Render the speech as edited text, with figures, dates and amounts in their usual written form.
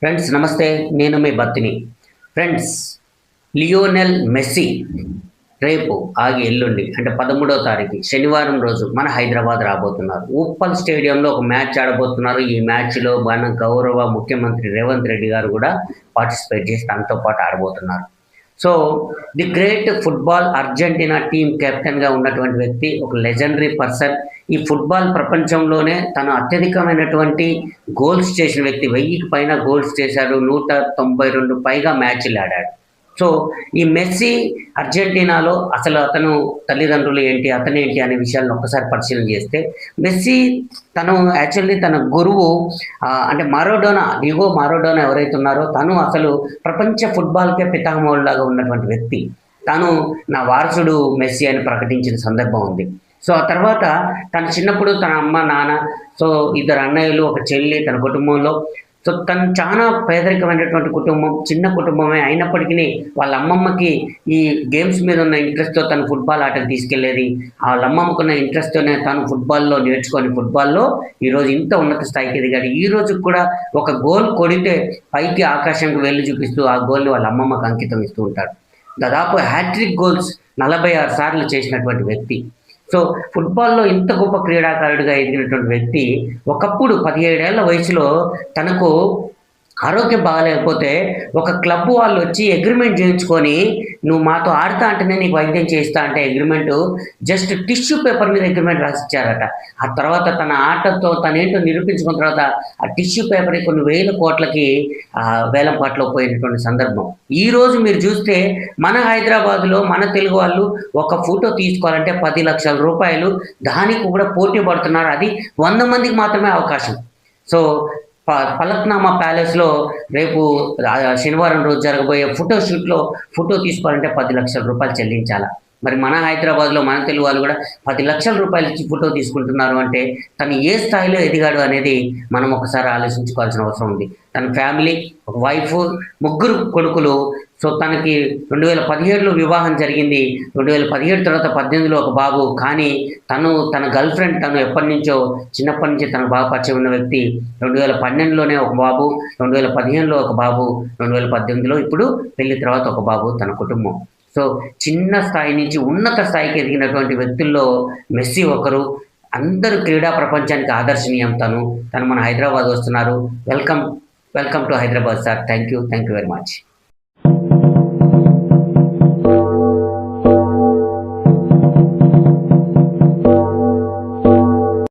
Friends నమస్తే, నేను మీ Battini. Friends, Lionel Messi రేపు ఎల్లుండి అంటే 13వ తారీఖు శనివారం రోజు మన హైదరాబాద్ రాబోతున్నారు. ఉప్పల్ స్టేడియంలో ఒక మ్యాచ్ ఆడబోతున్నారు. ఈ మ్యాచ్‌లో మన గౌరవ ముఖ్యమంత్రి రేవంత్ రెడ్డి గారు కూడా పార్టిసిపేట్ చేసి తనతో పాటు ఆడబోతున్నారు. So, the great football Argentina team కెప్టెన్‌గా ఉన్నటువంటి వ్యక్తి, ఒక లెజెండరీ పర్సన్. ఈ ఫుట్బాల్ ప్రపంచంలోనే తను అత్యధికమైనటువంటి గోల్స్ చేసిన వ్యక్తి. 1000కి పైన గోల్స్ చేశాడు. 192 పైగా మ్యాచ్‌లు ఆడాడు. సో, ఈ మెస్సీ అర్జెంటీనాలో అసలు అతను తల్లిదండ్రులు ఏంటి, అతనేంటి అనే విషయాలను ఒక్కసారి పరిశీలన చేస్తే, మెస్సీ తను యాక్చువల్లీ తన గురువు అంటే డిగో మారోడోనా ఎవరైతే ఉన్నారో తను అసలు ప్రపంచ ఫుట్బాల్‌కే పితామహుడులాగా ఉన్నటువంటి వ్యక్తి. తను నా వారసుడు మెస్సీ అని ప్రకటించిన సందర్భం ఉంది. సో, ఆ తర్వాత తను చిన్నప్పుడు తన అమ్మ, నాన్న, సో ఇద్దరు అన్నయ్యలు, ఒక చెల్లి తన కుటుంబంలో. సో, తను చాలా పేదరికమైనటువంటి కుటుంబం, చిన్న కుటుంబమే అయినప్పటికీ వాళ్ళ అమ్మమ్మకి ఈ గేమ్స్ మీద ఉన్న ఇంట్రెస్ట్‌తో తను ఫుట్బాల్ ఆటకు తీసుకెళ్ళేది. వాళ్ళ అమ్మమ్మకున్న ఇంట్రెస్ట్‌తోనే తను ఫుట్బాల్‌లో నేర్చుకొని ఫుట్బాల్‌లో ఈరోజు ఇంత ఉన్నత స్థాయికి ఎదిగాడు. ఈ రోజుకి కూడా ఒక గోల్ కొడితే పైకి ఆకాశానికి వేళ్ళు చూపిస్తూ ఆ గోల్‌ని వాళ్ళ అమ్మమ్మకు అంకితం ఇస్తూ ఉంటాడు. దాదాపు హ్యాట్రిక్ గోల్స్ 46 సార్లు చేసినటువంటి వ్యక్తి. సో, ఫుట్బాల్‌లో ఇంత గొప్ప క్రీడాకారుడిగా ఎదిగినటువంటి వ్యక్తి ఒకప్పుడు 17 ఏళ్ల వయసులో తనకు ఆరోగ్యం బాగాలేకపోతే ఒక క్లబ్ వాళ్ళొచ్చి అగ్రీమెంట్ చేయించుకొని, "నువ్వు మాతో ఆడతా అంటేనే నీకు వైద్యం చేయిస్తా" అంటే అగ్రీమెంటు జస్ట్ టిష్యూ పేపర్ మీద అగ్రీమెంట్ రాసిచ్చారట. ఆ తర్వాత తన ఆటతో తనేంటో నిరూపించుకున్న తర్వాత ఆ టిష్యూ పేపర్‌ని కొన్ని వేల కోట్లకి వేలం పాటలో పోయినటువంటి సందర్భం. ఈరోజు మీరు చూస్తే మన హైదరాబాద్‌లో మన తెలుగు వాళ్ళు ఒక ఫోటో తీసుకోవాలంటే 10,00,000 రూపాయలు, దానికి కూడా పోటీ పడుతున్నారు. అది 100 మందికి మాత్రమే అవకాశం. సో, ఫలక్నామా ప్యాలెస్‌లో రేపు శనివారం రోజు జరగబోయే ఫోటో ఫోటో తీసుకోవాలంటే 10,00,000 రూపాయలు చెల్లించాలా? మరి మన హైదరాబాద్‌లో మన తెలుగు వాళ్ళు కూడా 10,00,000 రూపాయలు ఇచ్చి ఫోటో తీసుకుంటున్నారు అంటే తను ఏ స్థాయిలో ఎదిగాడు అనేది మనం ఒకసారి ఆలోచించుకోవాల్సిన అవసరం ఉంది. తన ఫ్యామిలీ, ఒక వైఫు, ముగ్గురు కొడుకులు. సో, తనకి 2017లో వివాహం జరిగింది. 2017 తర్వాత 18లో ఒక బాబు. కానీ తన గర్ల్ ఫ్రెండ్ ఎప్పటినుంచో చిన్నప్పటి నుంచి తనకు బాగా పరిచయం ఉన్న వ్యక్తి. 2012లోనే ఒక బాబు, 2015లో ఒక బాబు, 2018లో ఇప్పుడు పెళ్లి తర్వాత ఒక బాబు తన కుటుంబం. సో, చిన్న స్థాయి నుంచి ఉన్నత స్థాయికి ఎదిగినటువంటి వ్యక్తుల్లో మెస్సీ ఒకరు. అందరూ క్రీడా ప్రపంచానికి ఆదర్శనీయం తను మన హైదరాబాద్ వస్తున్నారు. Welcome to Hyderabad sir. Thank you very much.